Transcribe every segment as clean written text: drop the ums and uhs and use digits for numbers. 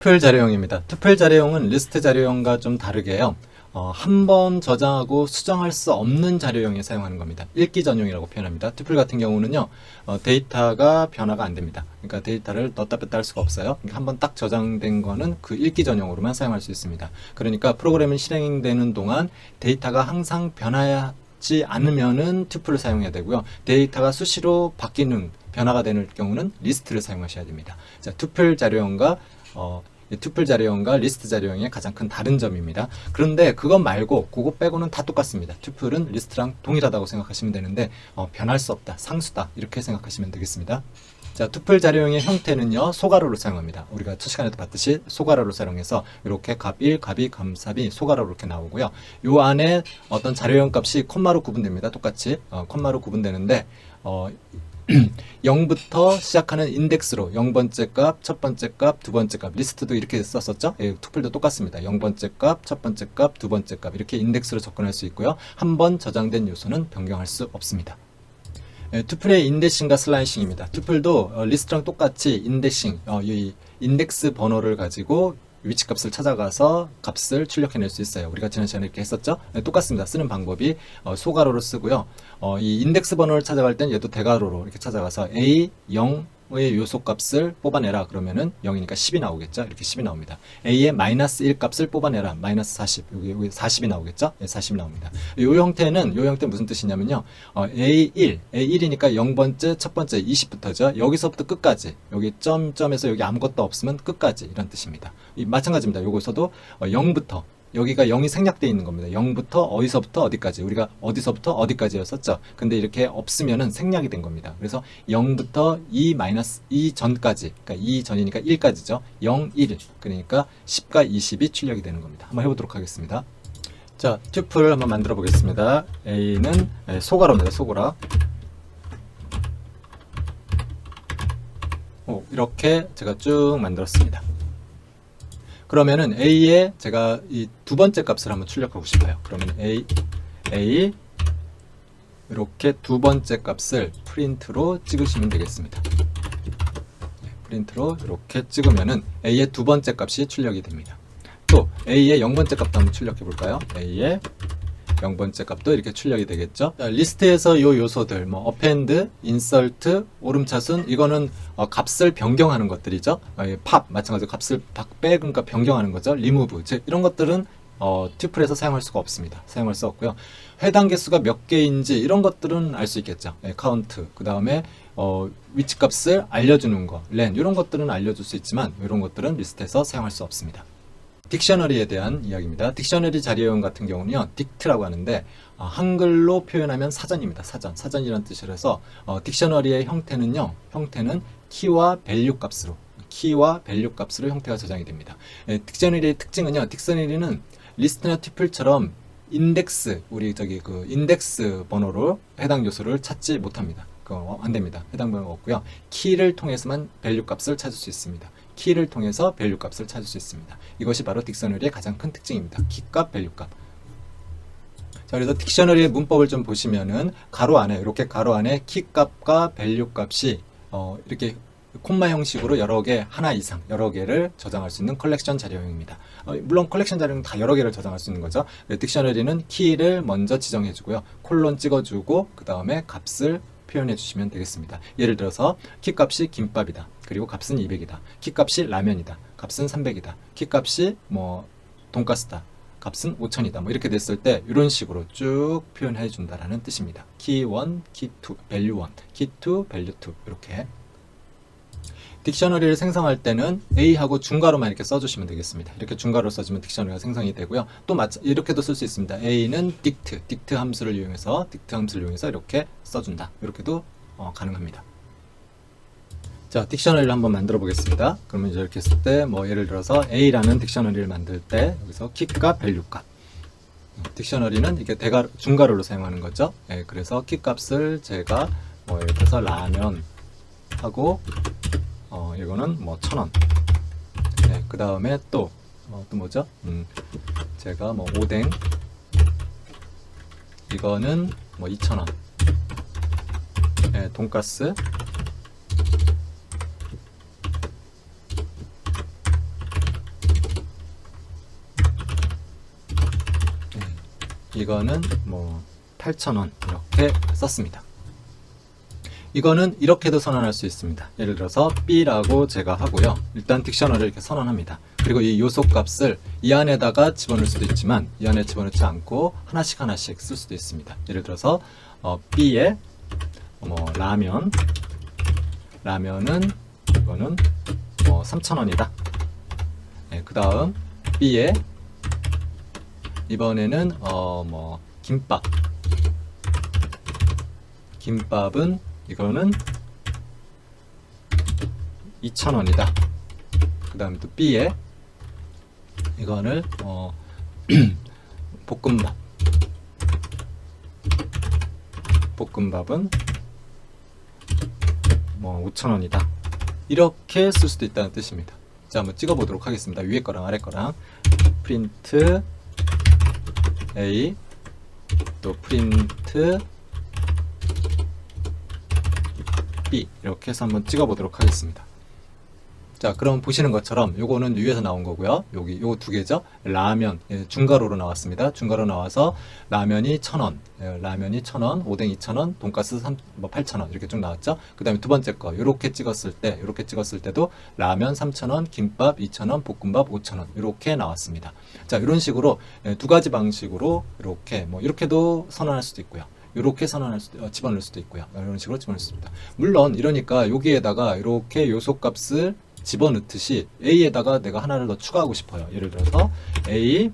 투플 자료형입니다. 투플 자료형은 리스트 자료형과 좀 다르게요. 한 번 저장하고 수정할 수 없는 자료형에 사용하는 겁니다. 읽기 전용이라고 표현합니다. 투플 같은 경우는요, 데이터가 변화가 안 됩니다. 그러니까 데이터를 넣었다 뺐다 할 수가 없어요. 그러니까 한 번 딱 저장된 거는 그 읽기 전용으로만 사용할 수 있습니다. 그러니까 프로그램이 실행되는 동안 데이터가 항상 변하지 않으면은 투플을 사용해야 되고요. 데이터가 수시로 바뀌는 변화가 되는 경우는 리스트를 사용하셔야 됩니다. 자, 투플 자료형과 투플 자료형과 리스트 자료형의 가장 큰 다른 점입니다. 그런데 그것 말고 그거 빼고는 다 똑같습니다. 투플은 리스트랑 동일하다고 생각하시면 되는데 변할 수 없다, 상수다 이렇게 생각하시면 되겠습니다. 자, 투플 자료형의 형태는요, 소괄호를 사용합니다. 우리가 첫 시간에도 봤듯이 소괄호를 사용해서 이렇게 값1, 값2, 값3이 소괄호로 이렇게 나오고요. 요 안에 어떤 자료형 값이 콤마로 구분됩니다. 똑같이 콤마로 구분되는데 0부터 시작하는 인덱스로 0번째 값, 첫 번째 값, 두 번째 값, 리스트도 이렇게 썼었죠? 예, 투플도 똑같습니다. 0번째 값, 첫 번째 값, 두 번째 값 이렇게 인덱스로 접근할 수 있고요. 한 번 저장된 요소는 변경할 수 없습니다. 예, 투플의 인덱싱과 슬라이싱입니다. 투플도 리스트랑 똑같이 인덱싱, 이 인덱스 번호를 가지고 위치 값을 찾아가서 값을 출력해낼 수 있어요. 우리가 지난 시간에 이렇게 했었죠? 네, 똑같습니다. 쓰는 방법이 소괄호로 쓰고요. 이 인덱스 번호를 찾아갈 땐 얘도 대괄호로 이렇게 찾아가서 A 0의 요소 값을 뽑아내라 그러면은 0이니까 10이 나오겠죠? 이렇게 10이 나옵니다. A의 마이너스 1 값을 뽑아내라. 마이너스 40. 여기 40이 나오겠죠? 네, 40이 나옵니다. 요 형태는 무슨 뜻이냐면요. A1이니까 0번째, 첫 번째 20부터죠. 여기서부터 끝까지. 여기 점에서 여기 아무것도 없으면 끝까지 이런 뜻입니다. 마찬가지입니다. 요거서도 0부터 여기가 0이 생략되어 있는 겁니다. 0부터 어디서부터 어디까지. 우리가 어디서부터 어디까지였었죠. 근데 이렇게 없으면은 생략이 된 겁니다. 그래서 0부터 2 전까지. 그러니까 2 전이니까 1까지죠. 0, 1. 그러니까 10과 20이 출력이 되는 겁니다. 한번 해보도록 하겠습니다. 자, 투플을 한번 만들어 보겠습니다. A는 소괄호입니다. 소괄호. 이렇게 제가 쭉 만들었습니다. 그러면은 A에 제가 이 두 번째 값을 한번 출력하고 싶어요. 그러면 A 이렇게 두 번째 값을 프린트로 찍으시면 되겠습니다. 프린트로 이렇게 찍으면은 A의 두 번째 값이 출력이 됩니다. 또 A의 0번째 값도 한번 출력해 볼까요? A의 0번째 값도 이렇게 출력이 되겠죠. 자, 리스트에서 이 요소들, append, insert, 오름차순, 이거는 값을 변경하는 것들이죠. 팝, 마찬가지로 값을 그러니까 변경하는 거죠. remove, 즉 이런 것들은 투플에서 사용할 수가 없습니다. 사용할 수 없고요. 해당 개수가 몇 개인지 이런 것들은 알 수 있겠죠. count, 그 다음에 위치 값을 알려주는 거, len, 이런 것들은 알려줄 수 있지만 이런 것들은 리스트에서 사용할 수 없습니다. 딕셔너리에 대한 이야기입니다. 딕셔너리 자료형 같은 경우는요, 딕트라고 하는데 한글로 표현하면 사전입니다. 사전이라는 뜻을 해서 딕셔너리의 형태는 키와 밸류 값으로 형태가 저장이 됩니다. 딕셔너리의 특징은요, 딕셔너리는 리스트나 투플처럼 인덱스 인덱스 번호로 해당 요소를 찾지 못합니다. 안 됩니다. 해당 번호가 없고요. 키를 통해서만 밸류 값을 찾을 수 있습니다. 키를 통해서 밸류 값을 찾을 수 있습니다. 이것이 바로 딕셔너리의 가장 큰 특징입니다. 키값, 밸류 값. 자, 그래서 딕셔너리의 문법을 좀 보시면은 이렇게 가로 안에 키값과 밸류 값이 이렇게 콤마 형식으로 하나 이상 여러 개를 저장할 수 있는 컬렉션 자료형입니다. 물론 컬렉션 자료는 다 여러 개를 저장할 수 있는 거죠. 딕셔너리는 키를 먼저 지정해 주고요. 콜론 찍어 주고 그 다음에 값을 표현해 주시면 되겠습니다. 예를 들어서 키값이 김밥이다. 그리고 값은 200이다. 키값이 라면이다. 값은 300이다. 키값이 돈가스다. 값은 5000이다. 이렇게 됐을 때 이런 식으로 쭉 표현해 준다라는 뜻입니다. 키 1, 키 2, 밸류 1, 키 2, 밸류 2 이렇게. 딕셔너리를 생성할 때는 A하고 중괄호만 이렇게 써주시면 되겠습니다. 이렇게 중괄호로 써주면 딕셔너리가 생성이 되고요. 또 이렇게도 쓸 수 있습니다. A는 dict 함수를 이용해서 이렇게 써준다. 이렇게도 가능합니다. 자, 딕셔너리를 한번 만들어 보겠습니다. 그러면 이렇게 했을 때 예를 들어서 A라는 딕셔너리를 만들 때 여기서 키값, 밸류 값. 딕셔너리는 이렇게 중괄호로 사용하는 거죠. 그래서 키값을 제가 예를 들어서 라면 하고 이거는 1000원. 그 다음에 또 뭐죠? 제가 오뎅. 이거는 2000원. 돈가스. 이거는 뭐 8,000원 이렇게 썼습니다. 이거는 이렇게도 선언할 수 있습니다. 예를 들어서 B라고 제가 하고요. 일단 딕셔너리를 이렇게 선언합니다. 그리고 이 요소 값을 이 안에다가 집어넣을 수도 있지만 이 안에 집어넣지 않고 하나씩 쓸 수도 있습니다. 예를 들어서 B에 라면은 이거는 3,000원이다. 네, 그 다음 B에 이번에는 김밥은 이거는 2,000원이다. 그 다음에 또 B에 이거를 볶음밥은 5,000원이다. 이렇게 쓸 수도 있다는 뜻입니다. 자, 한번 찍어보도록 하겠습니다. 위에 거랑 아래 거랑 프린트 A 또 프린트 B 이렇게 해서 한번 찍어보도록 하겠습니다. 자, 그럼 보시는 것처럼 요거는 위에서 나온 거고요. 여기 요거 두 개죠. 라면 중가로로 나왔습니다. 중가로 나와서 라면이 1,000원, 라면이 1,000원, 오뎅 2,000원, 돈가스 8,000원 이렇게 쭉 나왔죠. 그 다음에 두 번째 거 요렇게 찍었을 때도 라면 3,000원, 김밥 2,000원, 볶음밥 5,000원 이렇게 나왔습니다. 자, 이런 식으로 두 가지 방식으로 이렇게 이렇게도 선언할 수도 있고요. 이렇게 집어넣을 수도 있고요. 이런 식으로 집어넣을 수 있습니다. 물론 이러니까 여기에다가 이렇게 요소값을 집어넣듯이 A에다가 내가 하나를 더 추가하고 싶어요. 예를 들어서 A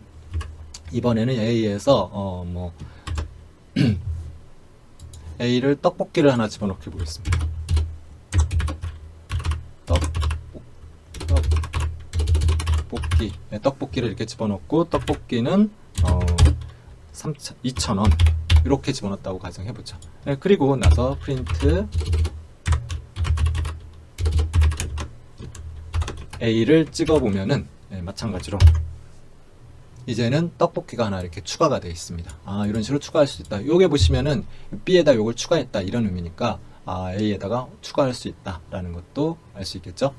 이번에는 A에서 A를 떡볶이를 하나 집어넣게 보겠습니다. 떡볶이 떡볶이를 이렇게 집어넣고 떡볶이는 2,000원 이렇게 집어넣었다고 가정해보죠. 그리고 나서 프린트 A를 찍어보면은 마찬가지로 이제는 떡볶이가 하나 이렇게 추가가 되어 있습니다. 이런 식으로 추가할 수 있다. 요게 보시면은 B에다 요걸 추가했다 이런 의미니까 A에다가 추가할 수 있다 라는 것도 알 수 있겠죠.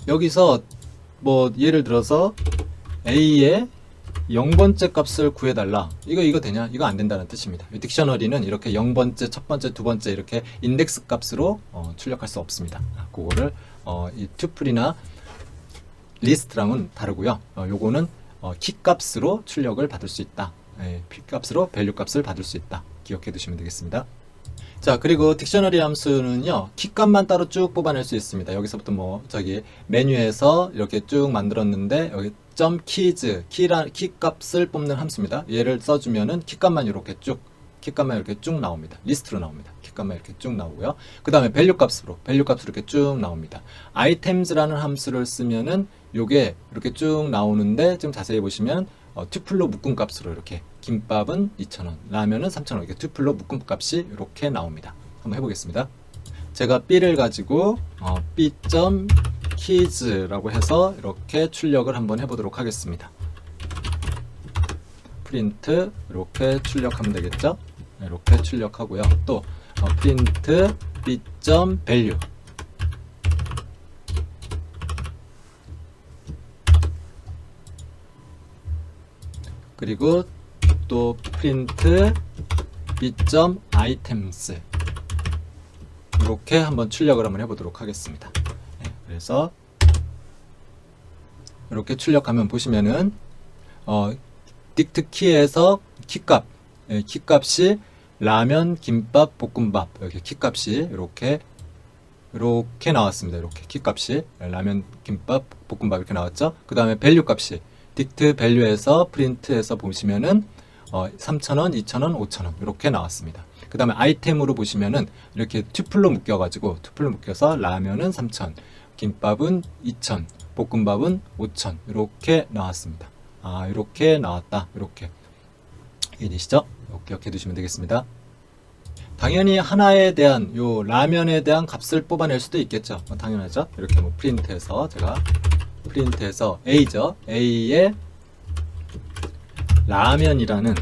여기서 예를 들어서 A의 0번째 값을 구해달라. 이거 되냐? 이거 안 된다는 뜻입니다. 딕셔너리는 이렇게 0번째, 첫 번째, 두 번째 이렇게 인덱스 값으로 출력할 수 없습니다. 그거를 이 투플이나 리스트랑은 다르고요. 요거는 키 값으로 출력을 받을 수 있다. 키 값으로 밸류 값을 받을 수 있다. 기억해 두시면 되겠습니다. 자, 그리고 딕셔너리 함수는요, 키 값만 따로 쭉 뽑아낼 수 있습니다. 여기서부터 메뉴에서 이렇게 쭉 만들었는데 여기 점 키즈 키 값을 뽑는 함수입니다. 얘를 써주면은 키 값만 이렇게 쭉 나옵니다. 리스트로 나옵니다. 키 값만 이렇게 쭉 나오고요. 그 다음에 밸류 값으로 이렇게 쭉 나옵니다. items라는 함수를 쓰면은 요게 이렇게 쭉 나오는데 지금 자세히 보시면 튜플로 묶음 값으로 이렇게 김밥은 2,000원, 라면은 3,000원 이렇게 튜플로 묶음 값이 이렇게 나옵니다. 한번 해보겠습니다. 제가 B를 가지고 B.keys라고 해서 이렇게 출력을 한번 해보도록 하겠습니다. 프린트 이렇게 출력하면 되겠죠? 이렇게 출력하고요. 또 프린트 B.value 그리고 또 프린트 B.items 이렇게 한번 출력을 한번 해보도록 하겠습니다. 그래서 이렇게 출력하면 보시면은 딕트 키에서 키값이 라면, 김밥, 볶음밥 이렇게 키값이 이렇게 나왔습니다. 이렇게 키값이 라면, 김밥, 볶음밥 이렇게 나왔죠. 그 다음에 밸류 값이 딕트 밸류에서 프린트에서 보시면은 3,000원, 2,000원, 5,000원 이렇게 나왔습니다. 그 다음에 아이템으로 보시면은 이렇게 튜플로 묶여서 라면은 3,000, 김밥은 2,000, 볶음밥은 5,000 이렇게 나왔습니다. 이렇게 나왔다. 이렇게 이해되시죠? 기억해 두시면 되겠습니다. 당연히 하나에 대한 라면에 대한 값을 뽑아낼 수도 있겠죠. 당연하죠. 이렇게 프린트해서 제가 A죠. A에 라면이라는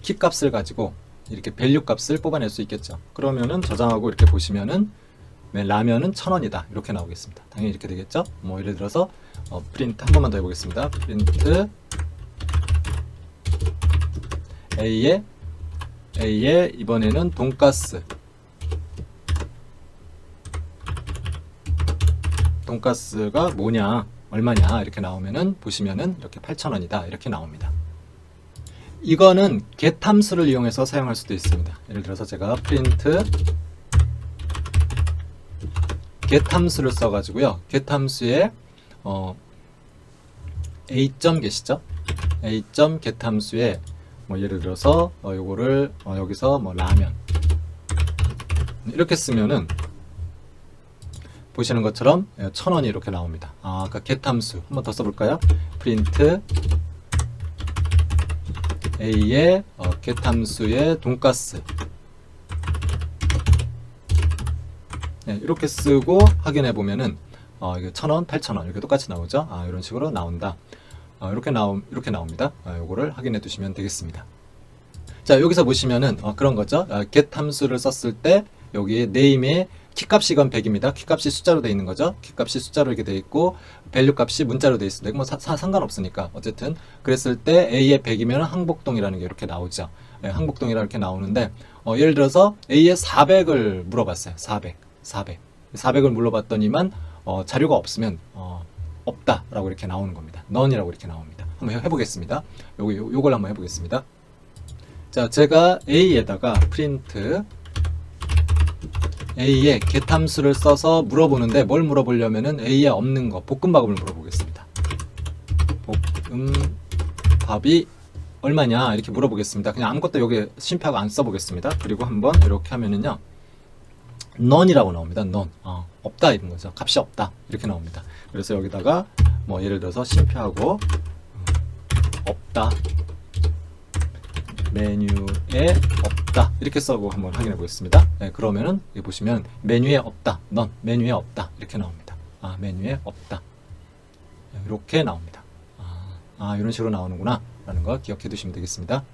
키 값을 가지고 이렇게 밸류 값을 뽑아낼 수 있겠죠. 그러면은 저장하고 이렇게 보시면은 라면은 1,000원이다 이렇게 나오겠습니다. 당연히 이렇게 되겠죠. 예를 들어서 프린트 한 번만 더 해보겠습니다. 프린트 A에 이번에는 돈가스가 뭐냐, 얼마냐 이렇게 나오면은 보시면은 이렇게 8,000원이다 이렇게 나옵니다. 이거는 get 함수를 이용해서 사용할 수도 있습니다. 예를 들어서 제가 print get 함수를 써가지고요. get 함수에 a.get이죠. a.get 함수에 뭐 예를 들어서 요거를 여기서 뭐 라면 이렇게 쓰면은 보시는 것처럼 1,000원이 이렇게 나옵니다. 아까 get 함수 한번 더 써볼까요? print a의 get 함수의 돈가스 이렇게 쓰고 확인해 보면은 이게 1,000원, 8,000원 이렇게 똑같이 나오죠. 이런 식으로 나온다. 이렇게 나옵니다. 요거를 확인해 두시면 되겠습니다. 자, 여기서 보시면은 그런 거죠. get 함수를 썼을 때 여기 name에 키값이 이건 100입니다. 키값이 숫자로 되어 있는 거죠. 키값이 숫자로 이렇게 되어 있고 value 값이 문자로 되어 있습니다. 뭐 상관없으니까 어쨌든 그랬을 때 a의 100이면 항복동이라는 게 이렇게 나오죠. 항복동이라 이렇게 나오는데 예를 들어서 a의 400을 물어봤어요. 400을 물어봤더니만 자료가 없으면 없다라고 이렇게 나오는 겁니다. none이라고 이렇게 나옵니다. 한번 해보겠습니다. 요걸 한번 해보겠습니다. 자, 제가 a에다가 print a에 get 함수를 써서 물어보는데 뭘 물어보려면은 a에 없는 거 볶음밥을 물어보겠습니다. 볶음밥이 얼마냐 이렇게 물어보겠습니다. 그냥 아무것도 여기 심표하고 안 써보겠습니다. 그리고 한번 이렇게 하면은요 none이라고 나옵니다. none 없다 이런 거죠. 값이 없다 이렇게 나옵니다. 그래서 여기다가 뭐 예를 들어서 심표하고 없다 메뉴에 없다 이렇게 써고 한번 확인해 보겠습니다. 그러면은 여기 보시면 메뉴에 없다 none 메뉴에 없다 이렇게 나옵니다. 메뉴에 없다 이렇게 나옵니다. 이런 식으로 나오는구나 라는 거 기억해 두시면 되겠습니다.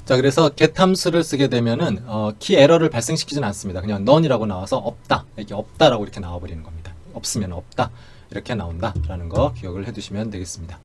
자, 그래서 get 함수를 쓰게 되면은 키 에러를 발생시키지는 않습니다. 그냥 none이라고 나와서 없다 이렇게 없다라고 이렇게 나와 버리는 겁니다. 없으면 없다 이렇게 나온다 라는 거 기억을 해 두시면 되겠습니다.